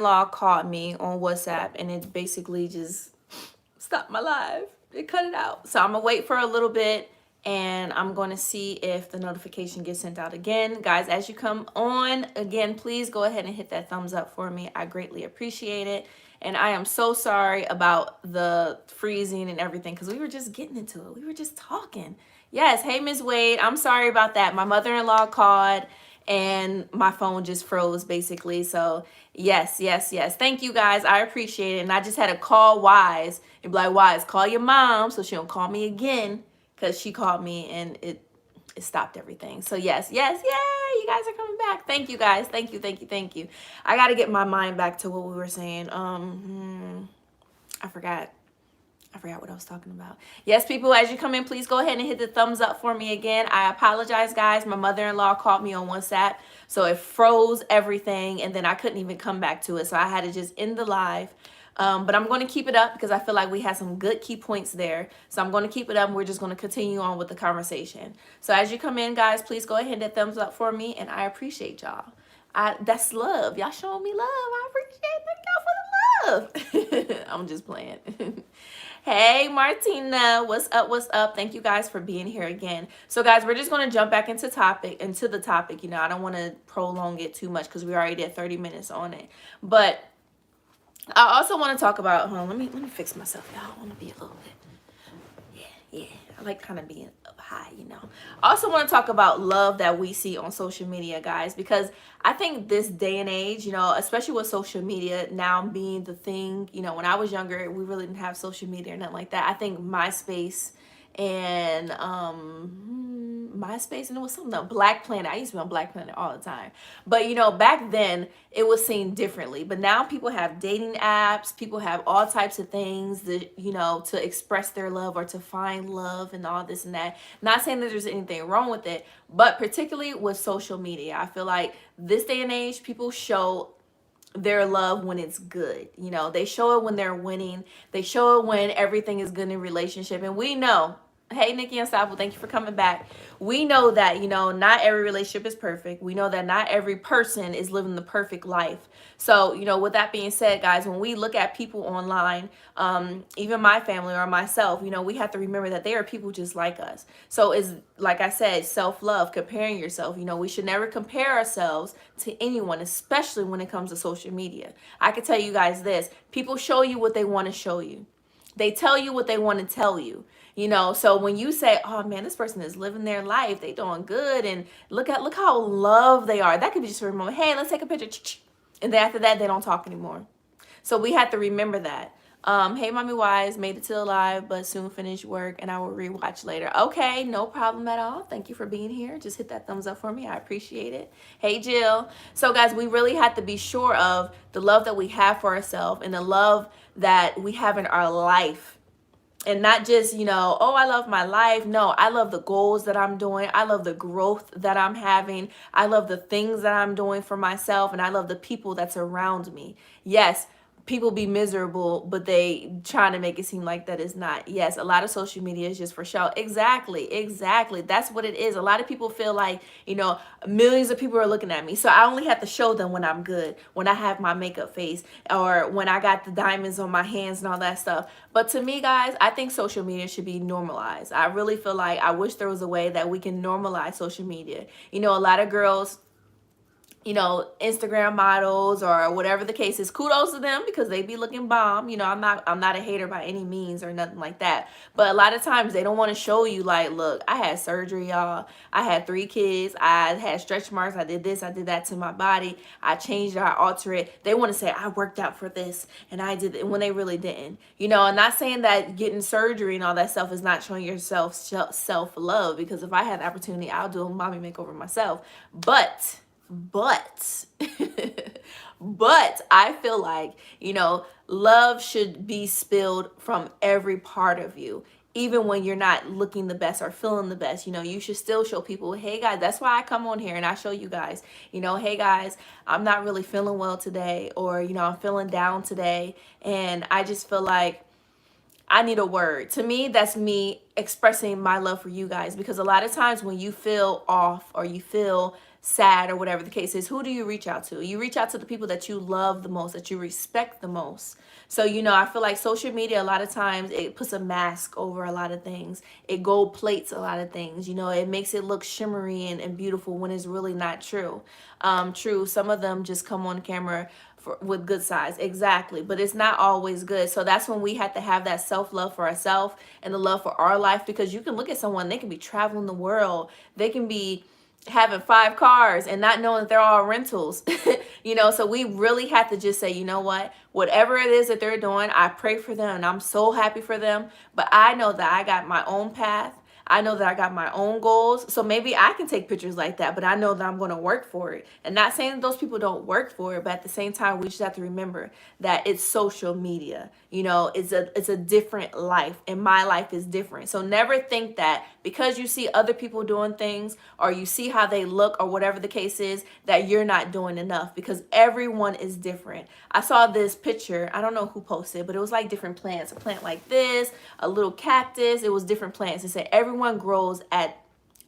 law called me on WhatsApp and it basically just stopped my live. It cut it out. So I'm gonna wait for a little bit and I'm gonna see if the notification gets sent out again. Guys, as you come on again, please go ahead and hit that thumbs up for me. I greatly appreciate it. And I am so sorry about the freezing and everything because we were just getting into it. We were just talking. Yes, hey Ms. Wade, I'm sorry about that. My mother-in-law called and my phone just froze basically. So yes, yes, yes. Thank you guys. I appreciate it. And I just had to call Wise and be like, Wise, call your mom so she don't call me again because she called me and it stopped everything. So yes, yes, yay, you guys are coming back. Thank you guys. Thank you, thank you, thank you. I got to get my mind back to what we were saying. I forgot. I forgot what I was talking about. Yes, people, as you come in, please go ahead and hit the thumbs up for me again. I apologize, guys. My mother-in-law called me on WhatsApp, so it froze everything, and then I couldn't even come back to it, so I had to just end the live. But I'm going to keep it up because I feel like we had some good key points there. So I'm going to keep it up, and we're just going to continue on with the conversation. So as you come in, guys, please go ahead and hit thumbs up for me, and I appreciate y'all. That's love. Y'all showing me love. I appreciate it. Thank y'all for the love. I'm just playing. Hey Martina, what's up? What's up? Thank you guys for being here again. So guys, we're just going to jump back into the topic. You know, I don't want to prolong it too much because we already did 30 minutes on it. But I also want to talk about, hold on, let me fix myself, y'all. I want to be a little bit, yeah. I like kind of being up high, you know. I also want to talk about love that we see on social media, guys, because I think this day and age, you know, especially with social media now being the thing, you know, when I was younger, we really didn't have social media or nothing like that. I think MySpace and MySpace and it was something else, Black Planet. I used to be on Black Planet all the time. But you know, back then it was seen differently. But now people have dating apps, people have all types of things that, you know, to express their love or to find love and all this and that. Not saying that there's anything wrong with it, but particularly with social media, I feel like this day and age, people show their love when it's good. You know, they show it when they're winning. They show it when everything is good in a relationship. And we know, hey, Nikki and Safo, thank you for coming back. We know that, you know, not every relationship is perfect. We know that not every person is living the perfect life. So, you know, with that being said, guys, when we look at people online, even my family or myself, you know, we have to remember that they are people just like us. So it's, like I said, self-love, comparing yourself. You know, we should never compare ourselves to anyone, especially when it comes to social media. I can tell you guys this, people show you what they want to show you. They tell you what they want to tell you. You know, so when you say, oh man, this person is living their life, they doing good, and look how loved they are. That could be just for a moment. Hey, let's take a picture. And then after that, they don't talk anymore. So we have to remember that. Hey, Mommy Wise, made it to the live, but soon finish work and I will rewatch later. Okay, no problem at all. Thank you for being here. Just hit that thumbs up for me. I appreciate it. Hey, Jill. So guys, we really have to be sure of the love that we have for ourselves and the love that we have in our life. And not just, you know, oh, I love my life. No, I love the goals that I'm doing. I love the growth that I'm having. I love the things that I'm doing for myself. And I love the people that's around me. Yes, people be miserable, but they trying to make it seem like that is not. Yes, a lot of social media is just for show. Exactly. That's what it is. A lot of people feel like, you know, millions of people are looking at me. So I only have to show them when I'm good, when I have my makeup face, or when I got the diamonds on my hands and all that stuff. But to me, guys, I think social media should be normalized. I really feel like I wish there was a way that we can normalize social media. You know, a lot of girls, you know, Instagram models or whatever the case is, kudos to them because they be looking bomb. You know, I'm not a hater by any means or nothing like that. But a lot of times they don't want to show you like, look, I had surgery, y'all. I had 3 kids. I had stretch marks. I did this. I did that to my body. I changed it. I altered it. They want to say I worked out for this and I did it when they really didn't. You know, I'm not saying that getting surgery and all that stuff is not showing yourself self-love, because if I had the opportunity, I'll do a mommy makeover myself. But I feel like, you know, love should be spilled from every part of you. Even when you're not looking the best or feeling the best, you know, you should still show people, hey guys, that's why I come on here and I show you guys, you know, hey guys, I'm not really feeling well today, or, you know, I'm feeling down today. And I just feel like I need a word. To me, that's me expressing my love for you guys, because a lot of times when you feel off or you feel sad or whatever the case is, who do you reach out to? You reach out to the people that you love the most, that you respect the most. So, you know, I feel like social media, a lot of times it puts a mask over a lot of things. It gold plates a lot of things. You know, it makes it look shimmery and beautiful when it's really not true. True, some of them just come on camera with good sides, exactly, but it's not always good. So that's when we have to have that self-love for ourselves and the love for our life, because you can look at someone, they can be traveling the world, they can be having 5 cars and not knowing that they're all rentals. You know, so we really have to just say, you know what, whatever it is that they're doing, I pray for them and I'm so happy for them, but I know that I got my own path. I know that I got my own goals. So maybe I can take pictures like that, but I know that I'm going to work for it. And not saying that those people don't work for it, but at the same time, we just have to remember that it's social media. You know, it's a different life, and my life is different. So never think that because you see other people doing things or you see how they look or whatever the case is, that you're not doing enough, because everyone is different. I saw this picture, I don't know who posted, but it was like different plants, a plant like this, a little cactus, it was different plants. It said everyone grows at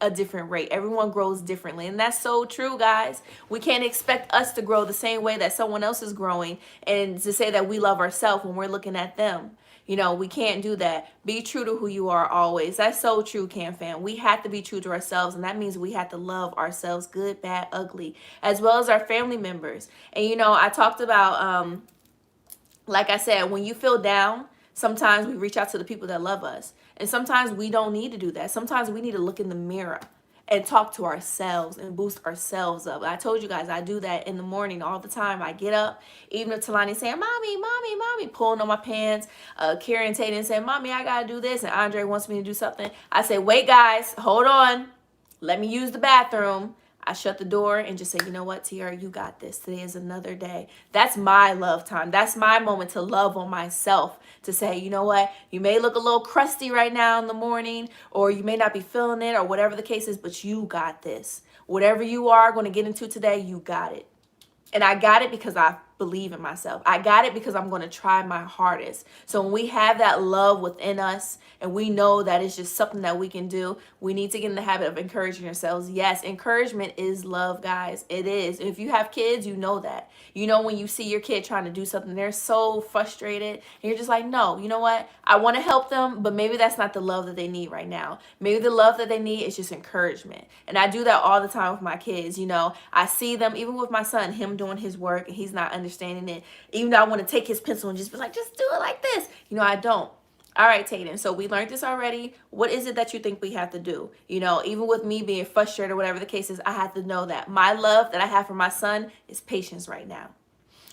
a different rate. Everyone grows differently. And that's so true, guys. We can't expect us to grow the same way that someone else is growing and to say that we love ourselves when we're looking at them. You know, we can't do that. Be true to who you are always. That's so true, Cam fam. We have to be true to ourselves, and that means we have to love ourselves, good, bad, ugly, as well as our family members. And, you know, I talked about, like I said, when you feel down, sometimes we reach out to the people that love us. And sometimes we don't need to do that. Sometimes we need to look in the mirror and talk to ourselves and boost ourselves up. I told you guys I do that in the morning all the time. I get up, even if Talani's saying, mommy, mommy, mommy, pulling on my pants, Karen and Tatum saying, mommy, I gotta do this, and Andre wants me to do something. I say, wait, guys, hold on. Let me use the bathroom. I shut the door and just say, you know what, Tiara, you got this. Today is another day. That's my love time. That's my moment to love on myself, to say, you know what, you may look a little crusty right now in the morning, or you may not be feeling it, or whatever the case is, but you got this. Whatever you are going to get into today, you got it. And I got it because I believe in myself. I got it because I'm going to try my hardest. So when we have that love within us and we know that it's just something that we can do, we need to get in the habit of encouraging ourselves. Yes, encouragement is love, guys. It is. If you have kids, you know that. You know when you see your kid trying to do something, they're so frustrated, and you're just like, no, you know what? I want to help them, but maybe that's not the love that they need right now. Maybe the love that they need is just encouragement. And I do that all the time with my kids. You know, I see them, even with my son, him doing his work, and he's not understanding it. Even though I want to take his pencil and just be like, just do it like this. You know, I don't. All right, Tatum. So we learned this already. What is it that you think we have to do? You know, even with me being frustrated or whatever the case is, I have to know that my love that I have for my son is patience right now.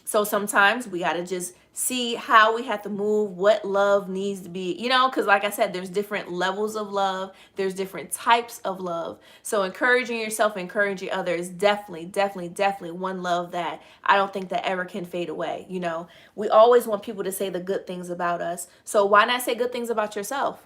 So sometimes we got to just see how we have to move, what love needs to be, you know, because like I said, there's different levels of love. There's different types of love. So encouraging yourself, encouraging others, definitely one love that I don't think that ever can fade away. You know, we always want people to say the good things about us. So why not say good things about yourself?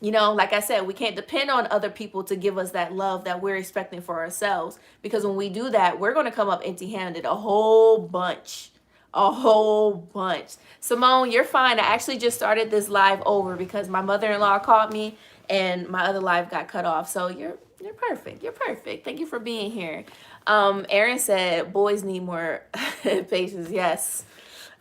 You know, like I said, we can't depend on other people to give us that love that we're expecting for ourselves. Because when we do that, we're going to come up empty-handed a whole bunch. A whole bunch. Simone, you're fine. I actually just started this live over because my mother-in-law called me and my other live got cut off. So you're perfect. You're perfect. Thank you for being here. Aaron said boys need more patience. Yes.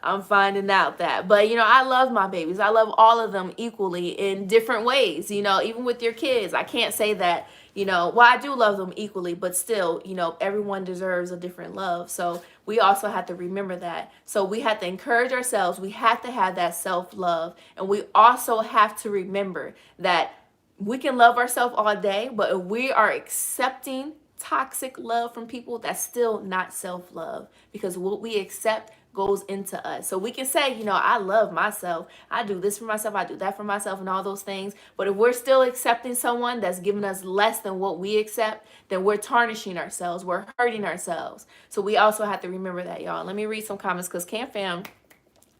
I'm finding out that. But, you know, I love my babies. I love all of them equally in different ways. You know, even with your kids, I can't say that, you know, well, I do love them equally, but still, you know, everyone deserves a different love. So we also have to remember that. So we have to encourage ourselves. We have to have that self-love. And we also have to remember that we can love ourselves all day, but if we are accepting toxic love from people, that's still not self-love, because what we accept goes into us. So we can say, you know, I love myself. I do this for myself. I do that for myself and all those things. But if we're still accepting someone that's giving us less than what we accept, then we're tarnishing ourselves. We're hurting ourselves. So we also have to remember that, y'all. Let me read some comments because Camp Fam,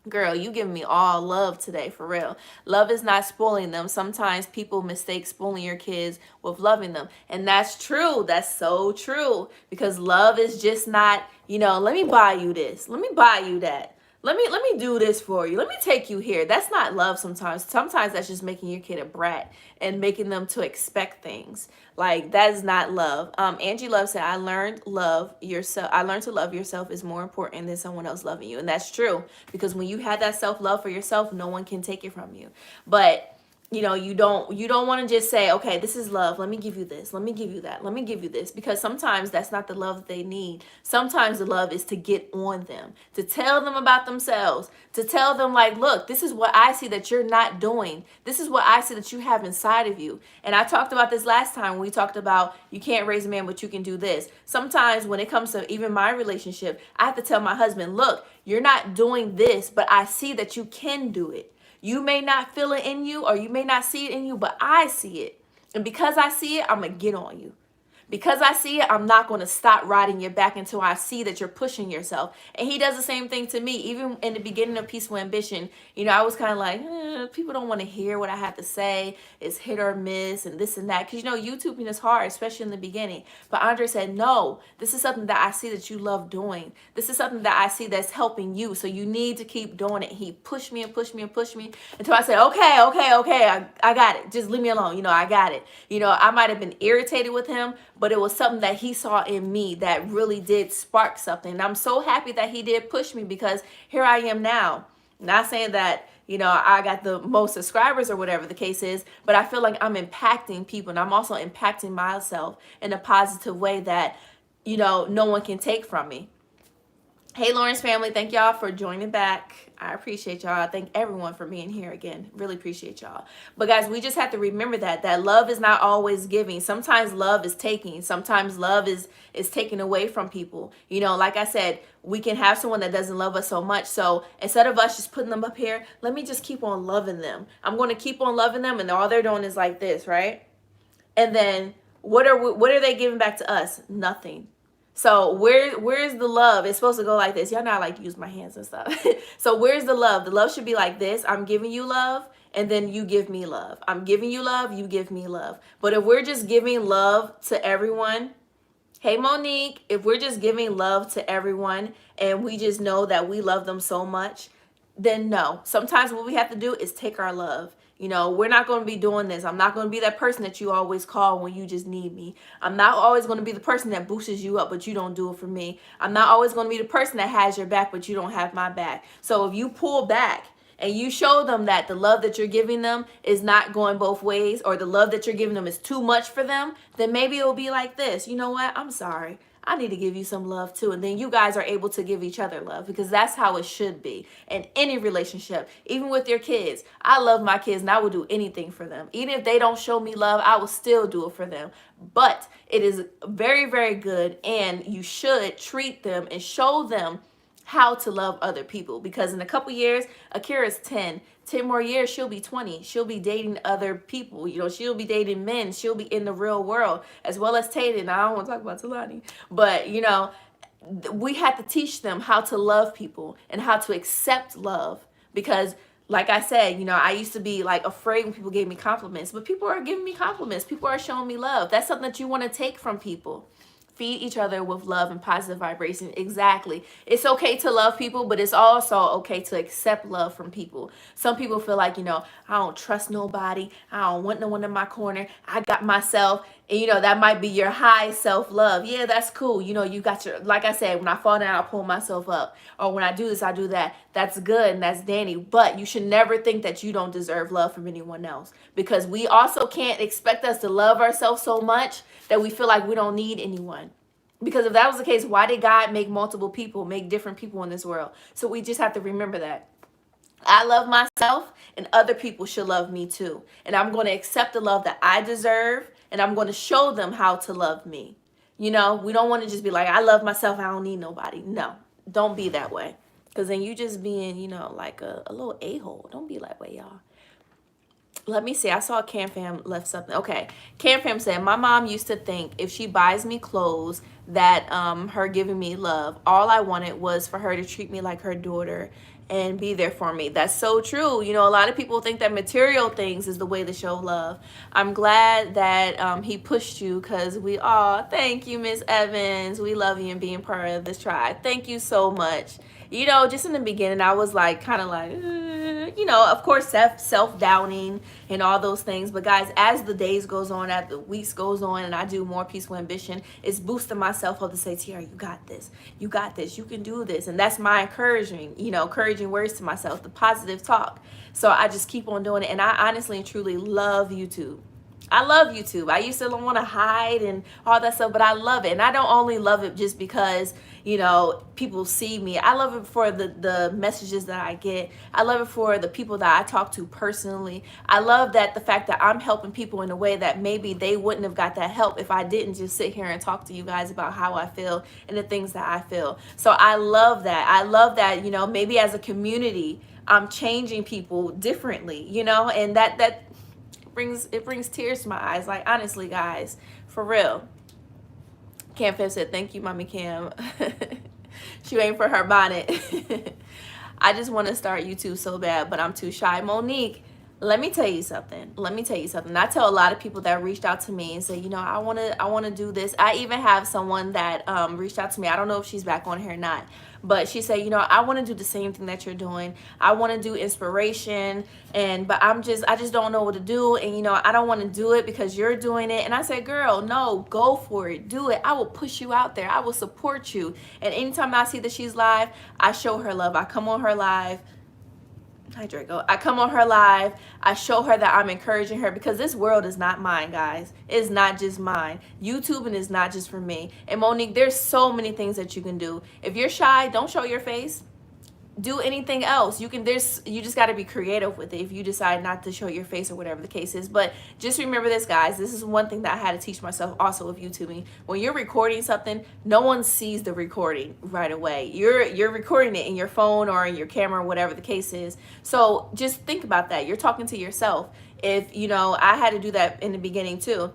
girl, you giving me all love today, for real. Love is not spoiling them. Sometimes people mistake spoiling your kids with loving them. And that's true. That's so true. Because love is just not, you know, let me buy you this. Let me buy you that. let me do this for you. Let me take you here. That's not love sometimes. Sometimes that's just making your kid a brat and making them to expect things. Like, that is not love. Angie Love said, I learned to love yourself is more important than someone else loving you. And that's true, because when you have that self-love for yourself, no one can take it from you. But you don't want to just say, okay, this is love, let me give you this, let me give you that, let me give you this, because sometimes that's not the love that they need. Sometimes the love is to get on them, to tell them about themselves, to tell them, like, look, this is what I see that you're not doing, this is what I see that you have inside of you. And I talked about this last time when we talked about you can't raise a man, but you can do this. Sometimes when it comes to even my relationship, I have to tell my husband, look, you're not doing this, but I see that you can do it. You may not feel it in you, or you may not see it in you, but I see it. And because I see it, I'm going to get on you. Because I see it, I'm not going to stop riding your back until I see that you're pushing yourself. And he does the same thing to me. Even in the beginning of Peaceful Ambition, I was kind of like, people don't want to hear what I have to say. It's hit or miss and this and that. Because, YouTubing is hard, especially in the beginning. But Andre said, no, this is something that I see that you love doing. This is something that I see that's helping you. So you need to keep doing it. He pushed me and pushed me and pushed me until I said, okay, I got it. Just leave me alone. I got it. I might have been irritated with him, but it was something that he saw in me that really did spark something. And I'm so happy that he did push me, because here I am now. Not saying that, I got the most subscribers or whatever the case is, but I feel like I'm impacting people, and I'm also impacting myself in a positive way that, no one can take from me. Hey, Lawrence family, thank y'all for joining back. I appreciate y'all. I thank everyone for being here again. Really appreciate y'all. But guys, we just have to remember that love is not always giving. Sometimes love is taking. Sometimes love is taken away from people. Like I said, we can have someone that doesn't love us so much. So instead of us just putting them up here, let me just keep on loving them. I'm going to keep on loving them, and all they're doing is like this, right? And then what are they giving back to us? Nothing. So where's the love? It's supposed to go like this. Y'all know I like to use my hands and stuff. So where's the love? The love should be like this. I'm giving you love, and then you give me love. I'm giving you love, you give me love. But if we're just giving love to everyone, hey Monique, if we're just giving love to everyone and we just know that we love them so much, then no. Sometimes what we have to do is take our love. We're not going to be doing this. I'm not going to be that person that you always call when you just need me. I'm not always going to be the person that boosts you up, but you don't do it for me. I'm not always going to be the person that has your back, but you don't have my back. So if you pull back and you show them that the love that you're giving them is not going both ways, or the love that you're giving them is too much for them, then maybe it'll be like this. You know what? I'm sorry. I need to give you some love too. And then you guys are able to give each other love, because that's how it should be in any relationship, even with your kids. I love my kids and I will do anything for them. Even if they don't show me love, I will still do it for them. But it is very, very good, and you should treat them and show them how to love other people, because in a couple years, Akira's 10 more years, she'll be 20. She'll be dating other people. She'll be dating men. She'll be in the real world, as well as Tatum. I don't want to talk about Talani, but we have to teach them how to love people and how to accept love, because like I said, I used to be like afraid when people gave me compliments, but people are giving me compliments. People are showing me love. That's something that you want to take from people. Feed each other with love and positive vibration. Exactly. It's okay to love people, but it's also okay to accept love from people. Some people feel like, I don't trust nobody. I don't want no one in my corner. I got myself. And, that might be your high self-love. Yeah, that's cool. You got your, like I said, when I fall down, I pull myself up. Or when I do this, I do that. That's good and that's dandy. But you should never think that you don't deserve love from anyone else. Because we also can't expect us to love ourselves so much that we feel like we don't need anyone. Because if that was the case, why did God make multiple people, make different people in this world? So we just have to remember that. I love myself, and other people should love me too. And I'm going to accept the love that I deserve, and I'm going to show them how to love me. We don't want to just be like, I love myself, I don't need nobody. No, don't be that way. Because then you just being, like a little a-hole. Don't be that way, y'all. Let me see. I saw Cam Fam left something. Okay. Cam Fam said, my mom used to think if she buys me clothes that her giving me love, all I wanted was for her to treat me like her daughter and be there for me. That's so true. You know, a lot of people think that material things is the way to show love. I'm glad that he pushed you, because we all, thank you, Miss Evans. We love you and being part of this tribe. Thank you so much. You know, just in the beginning, I was like, kind of like, you know, of course, self-doubting and all those things. But guys, as the days goes on, as the weeks goes on, and I do more Peaceful Ambition, it's boosting myself up to say, Tiara, you got this. You got this. You can do this. And that's my encouraging words to myself, the positive talk. So I just keep on doing it. And I honestly and truly love YouTube. I love YouTube. I used to want to hide and all that stuff, but I love it. And I don't only love it just because, you know, people see me. I love it for the messages that I get. I love it for the people that I talk to personally. I love that the fact that I'm helping people in a way that maybe they wouldn't have got that help if I didn't just sit here and talk to you guys about how I feel and the things that I feel. So I love that. I love that, you know, maybe as a community, I'm changing people differently, you know, and that brings tears to my eyes. Like, honestly, guys, for real. Cam Fam said, thank you, Mommy Cam. She waiting for her bonnet. I just want to start YouTube so bad, but I'm too shy. Monique, let me tell you something. I tell a lot of people that reached out to me and say, you know, I want to do this. I even have someone that reached out to me. I don't know if she's back on here or not, but she said, you know, I want to do the same thing that you're doing. I want to do inspiration, but I just don't know what to do. And, you know, I don't want to do it because you're doing it. And I said, girl, no, go for it. Do it. I will push you out there. I will support you. And anytime I see that she's live, I show her love. I come on her live. Hi, Draco. I come on her live. I show her that I'm encouraging her, because this world is not mine, guys. It's not just mine. YouTubing is not just for me. And Monique, there's so many things that you can do. If you're shy, don't show your face. Do anything else. You just got to be creative with it if you decide not to show your face or whatever the case is. But just remember this, guys. This is one thing that I had to teach myself also with YouTubing. When you're recording something, no one sees the recording right away. You're recording it in your phone or in your camera, whatever the case is. So just think about that. You're talking to yourself. If, you know, I had to do that in the beginning too.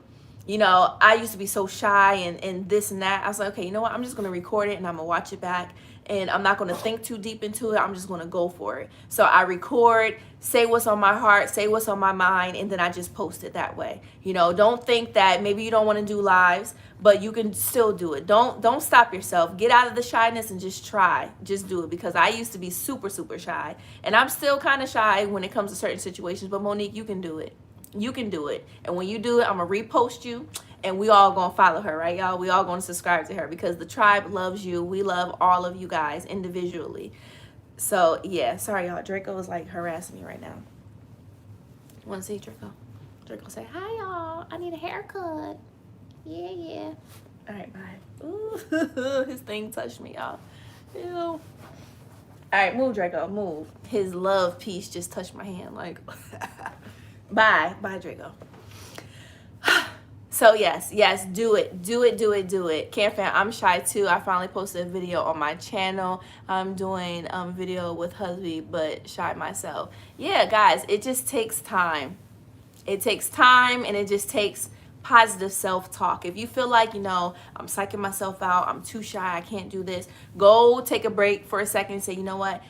You know, I used to be so shy and this and that. I was like, okay, you know what? I'm just going to record it and I'm going to watch it back. And I'm not going to think too deep into it. I'm just going to go for it. So I record, say what's on my heart, say what's on my mind, and then I just post it that way. You know, don't think that maybe you don't want to do lives, but you can still do it. Don't stop yourself. Get out of the shyness and just try. Just do it, because I used to be super, super shy. And I'm still kind of shy when it comes to certain situations. But Monique, you can do it. You can do it. And when you do it, I'm going to repost you. And we all gonna follow her, right, y'all? We all gonna subscribe to her, because the tribe loves you. We love all of you guys individually. So yeah, sorry y'all. Draco is like harassing me right now. You wanna see Draco? Draco say, hi y'all, I need a haircut. Yeah. All right, bye. Ooh, his thing touched me, y'all. Ew. All right, move, Draco, move. His love piece just touched my hand, like, bye, Draco. So yes, do it. Cam Fam, I'm shy too. I finally posted a video on my channel. I'm doing video with hubby, but shy myself. Yeah, guys, it just takes time. It takes time, and it just takes positive self-talk. If you feel like, you know, I'm psyching myself out, I'm too shy, I can't do this, go take a break for a second and say, you know what?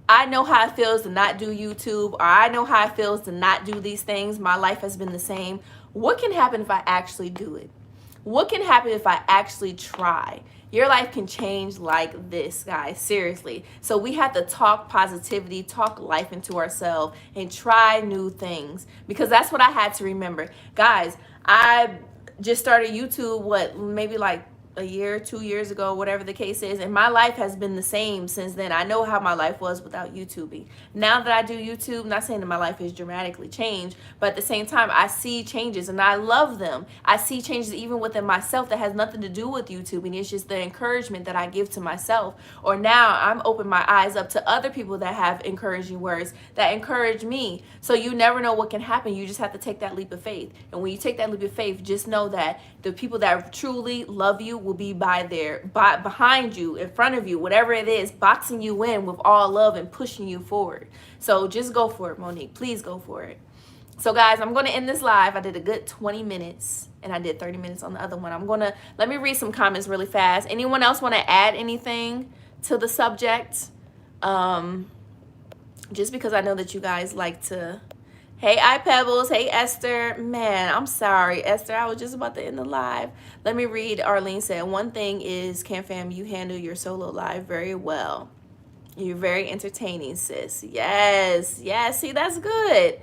I know how it feels to not do YouTube, or I know how it feels to not do these things. My life has been the same. What can happen if I actually do it? What can happen if I actually try? Your life can change like this, guys, seriously. So we have to talk positivity, talk life into ourselves, and try new things, because that's what I had to remember. Guys, I just started YouTube, maybe like a year, 2 years ago, whatever the case is, and my life has been the same since then. I know how my life was without YouTubing. Now that I do YouTube, not saying that my life has dramatically changed, but at the same time, I see changes and I love them. I see changes even within myself that has nothing to do with YouTubing. It's just the encouragement that I give to myself. Or now I'm opening my eyes up to other people that have encouraging words that encourage me. So you never know what can happen. You just have to take that leap of faith. And when you take that leap of faith, just know that the people that truly love you will be behind you, in front of you, whatever it is, boxing you in with all love and pushing you forward. So just go for it, Monique. Please go for it. So guys, I'm going to end this live. I did a good 20 minutes and I did 30 minutes on the other one. Let me read some comments really fast. Anyone else want to add anything to the subject? Just because I know that you guys like to. Hey, iPebbles. Hey, Esther. Man, I'm sorry, Esther. I was just about to end the live. Let me read. Arlene said, one thing is, Fam, you handle your solo live very well. You're very entertaining, sis. Yes. Yes. See, that's good.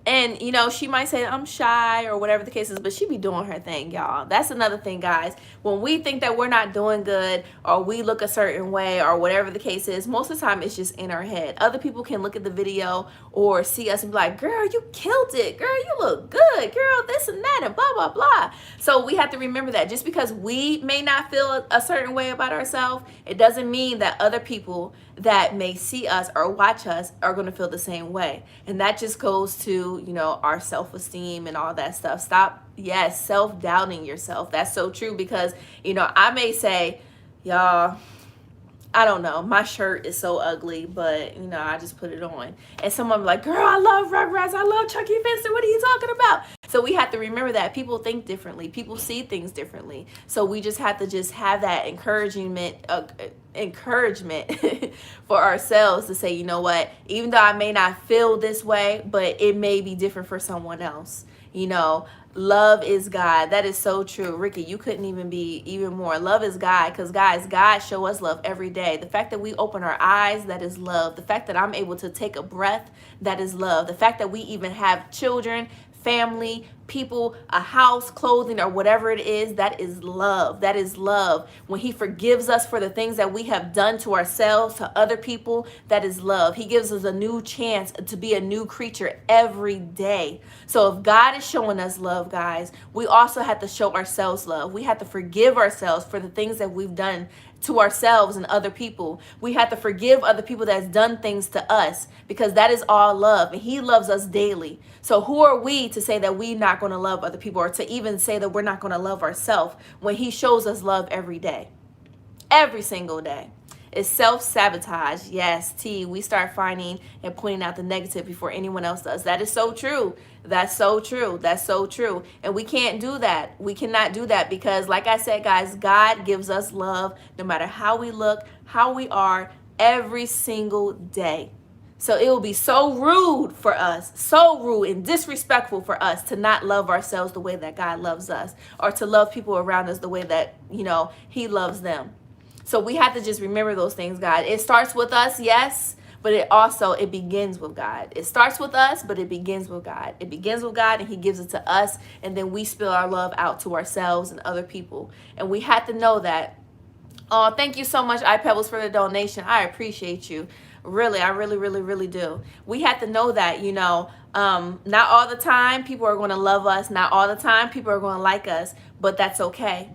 And, you know, she might say, I'm shy or whatever the case is, but she be doing her thing, y'all. That's another thing, guys. When we think that we're not doing good or we look a certain way or whatever the case is, most of the time it's just in our head. Other people can look at the video or see us and be like, girl, you killed it. Girl, you look good. Girl, this and that and blah, blah, blah. So we have to remember that just because we may not feel a certain way about ourselves, it doesn't mean that other people that may see us or watch us are going to feel the same way. And that just goes to, you know, our self-esteem and all that stuff. Stop, yes, self-doubting yourself. That's so true because, you know, I may say, y'all, I don't know, my shirt is so ugly, but, you know, I just put it on. And someone be like, girl, I love Rugrats. I love Chucky Finster. What are you talking about? So we have to remember that people think differently. People see things differently. So we just have to just have that encouragement for ourselves to say, you know what, even though I may not feel this way, but it may be different for someone else. You know, love is God. That is so true. Ricky, you couldn't even be even more. Love is God, because guys, God show us love every day. The fact that we open our eyes, that is love. The fact that I'm able to take a breath, that is love. The fact that we even have children, family, people, a house, clothing, or whatever it is, that is love. That is love. When he forgives us for the things that we have done to ourselves, to other people, that is love. He gives us a new chance to be a new creature every day. So if God is showing us love, guys, we also have to show ourselves love. We have to forgive ourselves for the things that we've done to ourselves and other people. We have to forgive other people that's done things to us, because that is all love, and he loves us daily. So who are we to say that we're not going to love other people, or to even say that we're not going to love ourselves when he shows us love every day, every single day? It's self-sabotage. Yes, T, we start finding and pointing out the negative before anyone else does. That is so true. That's so true. That's so true. And we can't do that. We cannot do that because, like I said, guys, God gives us love no matter how we look, how we are, every single day. So it will be so rude for us, so rude and disrespectful for us to not love ourselves the way that God loves us, or to love people around us the way that, you know, he loves them. So we have to just remember those things, God. It starts with us, yes, but it begins with God. It starts with us, but it begins with God. It begins with God, and he gives it to us, and then we spill our love out to ourselves and other people. And we have to know that. Oh, thank you so much, iPebbles, for the donation. I appreciate you. Really, I really, really, really do. We have to know that, you know, not all the time people are going to love us. Not all the time people are going to like us, but that's okay.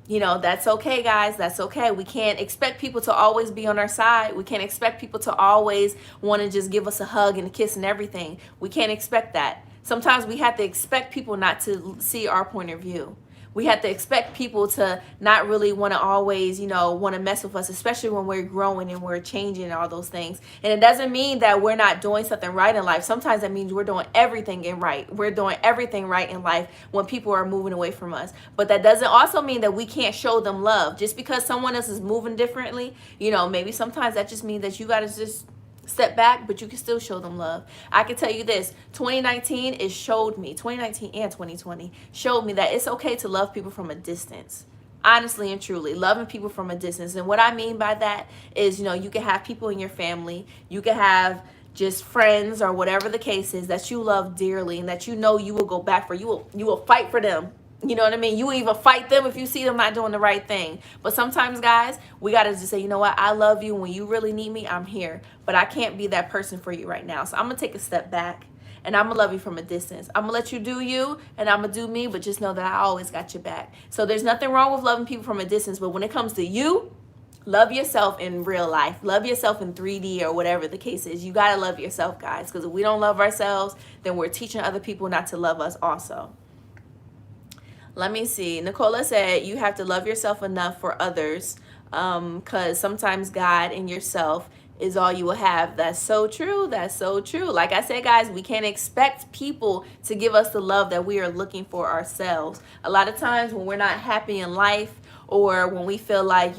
You know, that's okay, guys. That's okay. We can't expect people to always be on our side. We can't expect people to always want to just give us a hug and a kiss and everything. We can't expect that. Sometimes we have to expect people not to see our point of view. We have to expect people to not really want to always, you know, want to mess with us, especially when we're growing and we're changing and all those things. And it doesn't mean that we're not doing something right in life. Sometimes that means we're doing everything right. We're doing everything right in life when people are moving away from us. But that doesn't also mean that we can't show them love. Just because someone else is moving differently, you know, maybe sometimes that just means that you got to just step back, but you can still show them love. I can tell you this, 2019 and 2020 showed me that it's okay to love people from a distance. Honestly and truly, loving people from a distance. And what I mean by that is, you know, you can have people in your family, you can have just friends or whatever the case is that you love dearly and that you know you will go back for. You will fight for them. You know what I mean? You will even fight them if you see them not doing the right thing. But sometimes, guys, we got to just say, you know what? I love you. When you really need me, I'm here. But I can't be that person for you right now. So I'm going to take a step back, and I'm going to love you from a distance. I'm going to let you do you, and I'm going to do me. But just know that I always got your back. So there's nothing wrong with loving people from a distance. But when it comes to you, love yourself in real life. Love yourself in 3D or whatever the case is. You got to love yourself, guys. Because if we don't love ourselves, then we're teaching other people not to love us also. Let me see. Nicola said you have to love yourself enough for others, because sometimes God and yourself is all you will have. That's so true. That's so true. Like I said, guys, we can't expect people to give us the love that we are looking for ourselves. A lot of times when we're not happy in life, or when we feel like,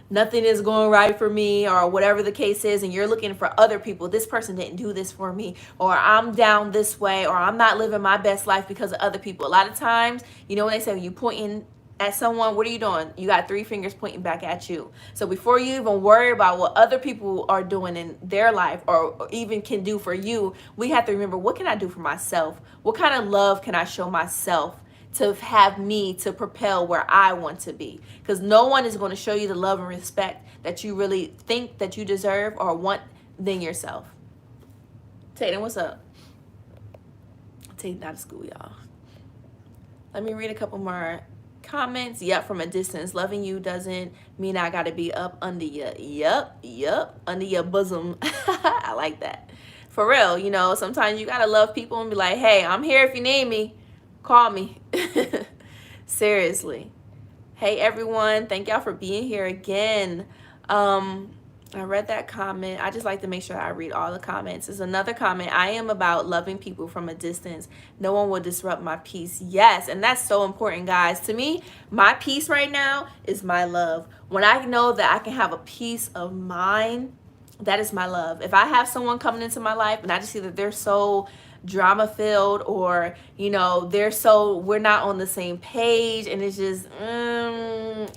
nothing is going right for me, or whatever the case is, and you're looking for other people, this person didn't do this for me, or I'm down this way, or I'm not living my best life because of other people. A lot of times, when they say when you pointing at someone, what are you doing? You got 3 fingers pointing back at you. So before you even worry about what other people are doing in their life, or even can do for you, we have to remember, what can I do for myself? What kind of love can I show myself to have me to propel where I want to be? Because no one is going to show you the love and respect that you really think that you deserve or want than yourself. Tatum, what's up? Tatum out of school, y'all. Let me read a couple more comments. Yep, from a distance. Loving you doesn't mean I gotta be up under you. Yep, under your bosom. I like that. For real, sometimes you gotta love people and be like, hey, I'm here if you need me. Call me. Seriously. Hey everyone, thank y'all for being here again. I read that comment. I just like to make sure I read all the comments. There's another comment. I am about loving people from a distance. No one will disrupt my peace. Yes, and that's so important, guys. To me, my peace right now is my love. When I know that I can have a peace of mind, that is my love. If I have someone coming into my life and I just see that they're so drama filled, or we're not on the same page, and it's just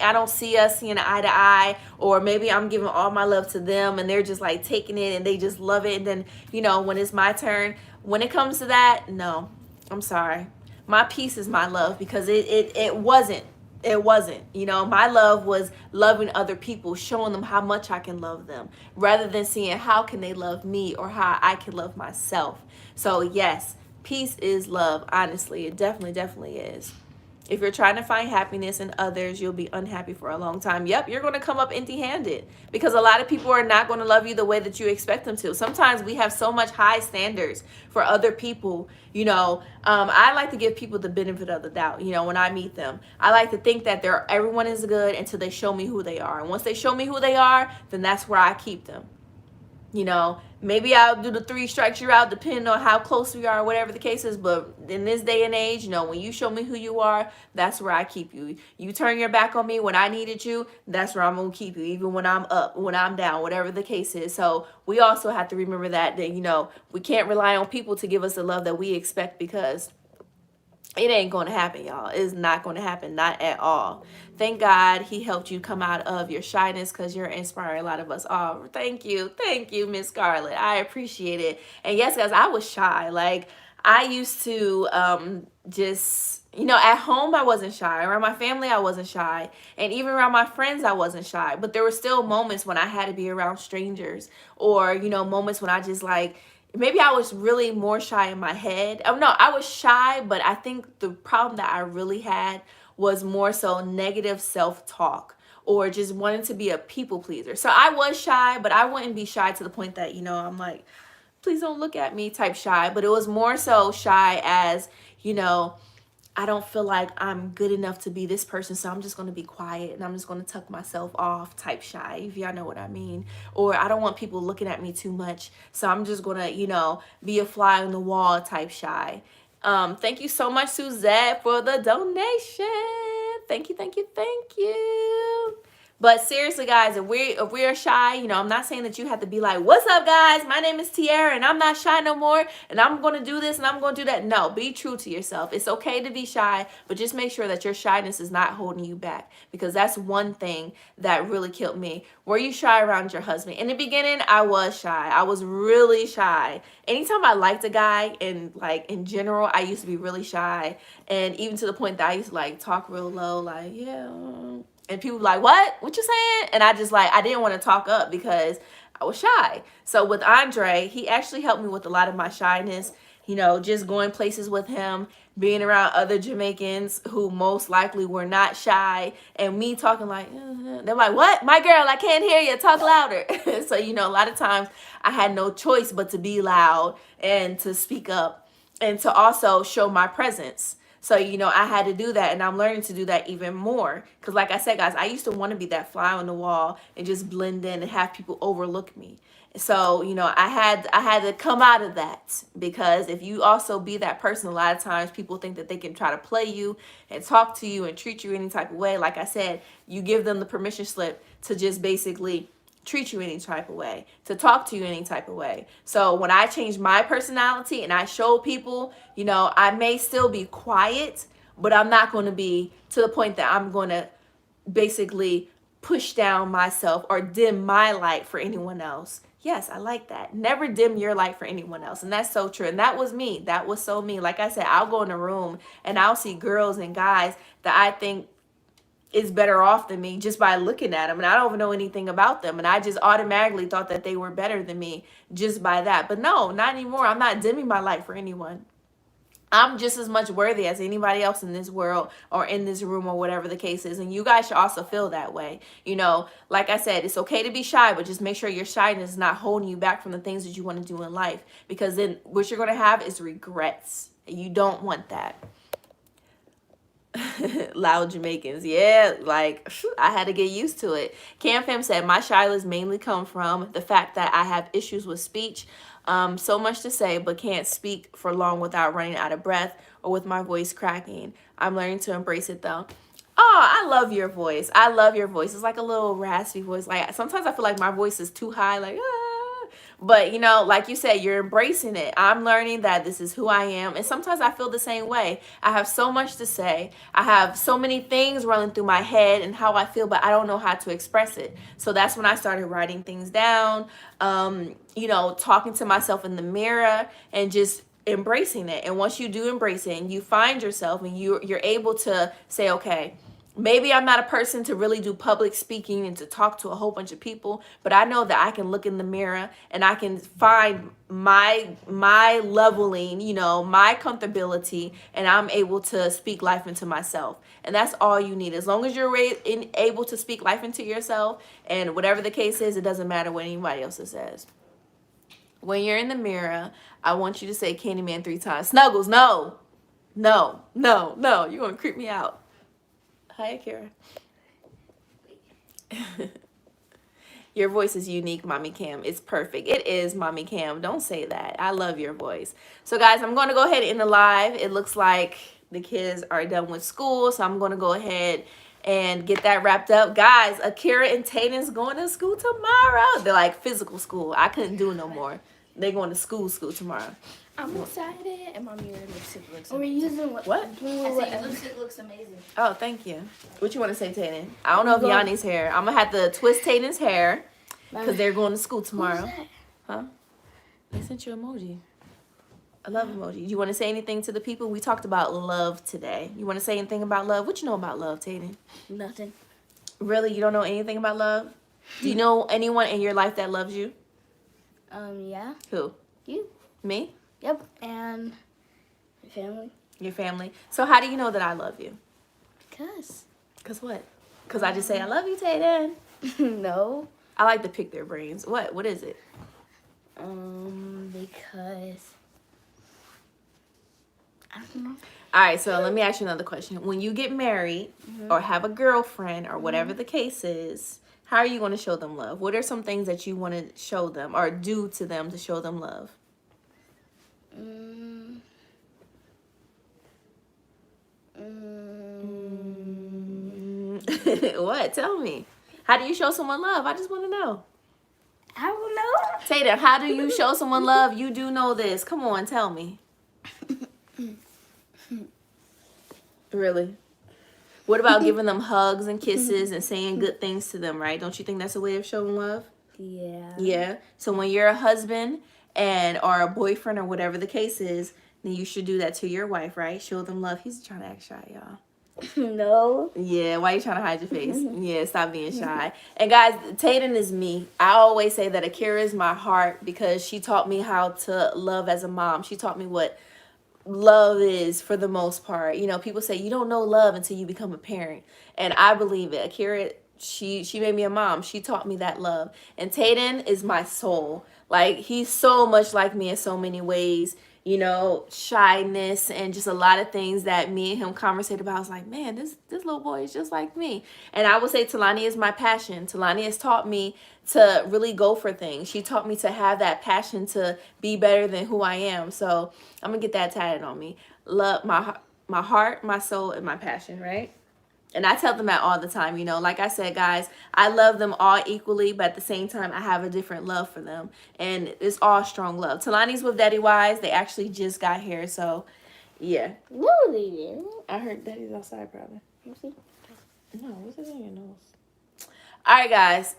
I don't see us seeing eye to eye, or maybe I'm giving all my love to them and they're just like taking it and they just love it, and then when it's my turn, when it comes to that, no, I'm sorry, my peace is my love, because it wasn't. My love was loving other people, showing them how much I can love them, rather than seeing how can they love me or how I can love myself. So yes, peace is love. Honestly, it definitely is. If you're trying to find happiness in others, you'll be unhappy for a long time. Yep, you're going to come up empty-handed, because a lot of people are not going to love you the way that you expect them to. Sometimes we have so much high standards for other people. I like to give people the benefit of the doubt. When I meet them, I like to think that everyone is good until they show me who they are. And once they show me who they are, then that's where I keep them. Maybe I'll do the 3 strikes you're out, depending on how close we are, whatever the case is. But in this day and age, when you show me who you are, that's where I keep you. You turn your back on me when I needed you, that's where I'm going to keep you, even when I'm up, when I'm down, whatever the case is. So we also have to remember that we can't rely on people to give us the love that we expect, because it ain't going to happen, y'all. It's not going to happen, not at all. Thank God he helped you come out of your shyness, because you're inspiring a lot of us all. Thank you, Miss Scarlett. I appreciate it. And yes, guys, I was shy. Like, I used to at home I wasn't shy. Around my family I wasn't shy. And even around my friends I wasn't shy. But there were still moments when I had to be around strangers, or, moments when I just maybe I was really more shy in my head. Oh, no, I was shy, but I think the problem that I really had was more so negative self-talk, or just wanting to be a people pleaser. So I was shy, but I wouldn't be shy to the point that, I'm like, please don't look at me type shy. But it was more so shy as, I don't feel like I'm good enough to be this person, so I'm just going to be quiet and I'm just going to tuck myself off type shy, if y'all know what I mean. Or I don't want people looking at me too much, so I'm just going to, be a fly on the wall type shy. Thank you so much, Suzette, for the donation. Thank you. But seriously, guys, if we are shy, I'm not saying that you have to be like, what's up, guys? My name is Tiara, and I'm not shy no more, and I'm going to do this, and I'm going to do that. No, be true to yourself. It's okay to be shy, but just make sure that your shyness is not holding you back, because that's one thing that really killed me. Were you shy around your husband? In the beginning, I was shy. I was really shy. Anytime I liked a guy, and in general, I used to be really shy, and even to the point that I used to talk real low, yeah. And people like, what you saying? And I just I didn't want to talk up because I was shy. So with Andre, he actually helped me with a lot of my shyness, just going places with him, being around other Jamaicans who most likely were not shy, and me talking they're like, what? My girl, I can't hear you. Talk louder. So, a lot of times I had no choice but to be loud and to speak up and to also show my presence. So, I had to do that, and I'm learning to do that even more. Because like I said, guys, I used to want to be that fly on the wall and just blend in and have people overlook me. So, you know, I had to come out of that, because if you also be that person, a lot of times people think that they can try to play you and talk to you and treat you any type of way. Like I said, you give them the permission slip to just basically treat you any type of way, to talk to you any type of way. So when I change my personality and I show people, you know, I may still be quiet, but I'm not going to be to the point that I'm going to basically push down myself or dim my light for anyone else. Yes, I like that. Never dim your light for anyone else. And that's so true. And that was me. That was so me. Like I said, I'll go in a room and I'll see girls and guys that I think is better off than me just by looking at them. And I don't even know anything about them. And I just automatically thought that they were better than me just by that. But no, not anymore. I'm not dimming my light for anyone. I'm just as much worthy as anybody else in this world or in this room or whatever the case is. And you guys should also feel that way. You know, like I said, it's okay to be shy, but just make sure your shyness is not holding you back from the things that you want to do in life. Because then what you're going to have is regrets. You don't want that. Loud Jamaicans. Yeah, like I had to get used to it. Cam Fam said, my shyness mainly come from the fact that I have issues with speech. So much to say, but can't speak for long without running out of breath or with my voice cracking. I'm learning to embrace it though. Oh, I love your voice. I love your voice. It's like a little raspy voice. Like sometimes I feel like my voice is too high, like but you know, like you said, you're embracing it. I'm learning that this is who I am. And sometimes I feel the same way. I have so much to say. I have so many things running through my head and how I feel, but I don't know how to express it. So that's when I started writing things down, you know, talking to myself in the mirror and just embracing it. And once you do embrace it and you find yourself and you're able to say, okay, maybe I'm not a person to really do public speaking and to talk to a whole bunch of people, but I know that I can look in the mirror and I can find my leveling, you know, my comfortability, and I'm able to speak life into myself. And that's all you need. As long as you're able to speak life into yourself, and whatever the case is, it doesn't matter what anybody else says. When you're in the mirror, I want you to say Candyman 3 times. Snuggles, no. No, no, no. You're going to creep me out. Hi, Akira. Your voice is unique, Mommy Cam. It's perfect. It is, Mommy Cam. Don't say that. I love your voice. So, guys, I'm going to go ahead and end the live. It looks like the kids are done with school, so I'm going to go ahead and get that wrapped up. Guys, Akira and Tatum's going to school tomorrow. They're like physical school. I couldn't do no more. They're going to school tomorrow. I'm excited, and my mirror lipstick looks amazing. We're using What? I said your lipstick looks amazing. Oh, thank you. What you want to say, Tatum? I don't know if Yanni's hair. I'm going to have to twist Tatum's hair because they're going to school tomorrow. Huh? They sent you an emoji. I love emoji. Do you want to say anything to the people? We talked about love today. You want to say anything about love? What you know about love, Tatum? Nothing. Really? You don't know anything about love? Do you know anyone in your life that loves you? Yeah. Who? You. Me? Yep. And my family. Your family. So how do you know that I love you? Because. Because what? Because I just say, I love you, Tatum. No. I like to pick their brains. What? What is it? Because. I don't know. All right, so let me ask you another question. When you get married or have a girlfriend or whatever the case is, how are you going to show them love? What are some things that you want to show them or do to them to show them love? What? Tell me. How do you show someone love? I just want to know. I don't know. Tatum, how do you show someone love? You do know this. Come on, tell me. Really? What about giving them hugs and kisses and saying good things to them, right? Don't you think that's a way of showing love? Yeah. Yeah. So when you're a husband and or a boyfriend or whatever the case is, then you should do that to your wife, right? Show them love. He's trying to act shy, y'all. No. Yeah, why are you trying to hide your face? Yeah, stop being shy. And guys, Tatum is me. I always say that Akira is my heart because she taught me how to love as a mom. She taught me what love is for the most part. You know, people say you don't know love until you become a parent. And I believe it. Akira, she made me a mom. She taught me that love. And Tatum is my soul. Like, he's so much like me in so many ways. you know, shyness and just a lot of things that me and him conversated about. I was like, man, this little boy is just like me. And I would say Talani is my passion. Talani has taught me to really go for things. She taught me to have that passion to be better than who I am. So I'm gonna get that tatted on me. Love my heart, my soul, and my passion, right? And I tell them that all the time, you know, like I said, guys, I love them all equally, but at the same time, I have a different love for them. And it's all strong love. Talani's with Daddy Wise. They actually just got here. So, yeah. No, they didn't. I heard Daddy's outside, probably. You see? No, what's it in your nose? All right, guys.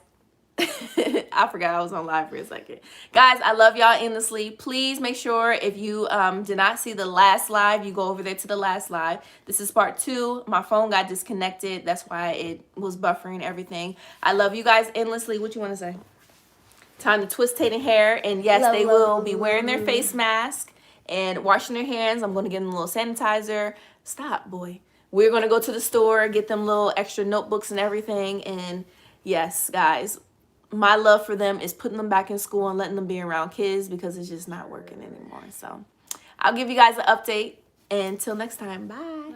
I forgot I was on live for a second. Guys, I love y'all endlessly. Please make sure if you did not see the last live, you go over there to the last live. This is part 2. My phone got disconnected. That's why it was buffering everything. I love you guys endlessly. What you want to say? Time to twist Tatum hair. And yes, they will be wearing their face mask and washing their hands. I'm going to give them a little sanitizer. Stop, boy. We're going to go to the store, get them little extra notebooks and everything. And yes, guys, my love for them is putting them back in school and letting them be around kids because it's just not working anymore. So I'll give you guys an update. Until next time, bye.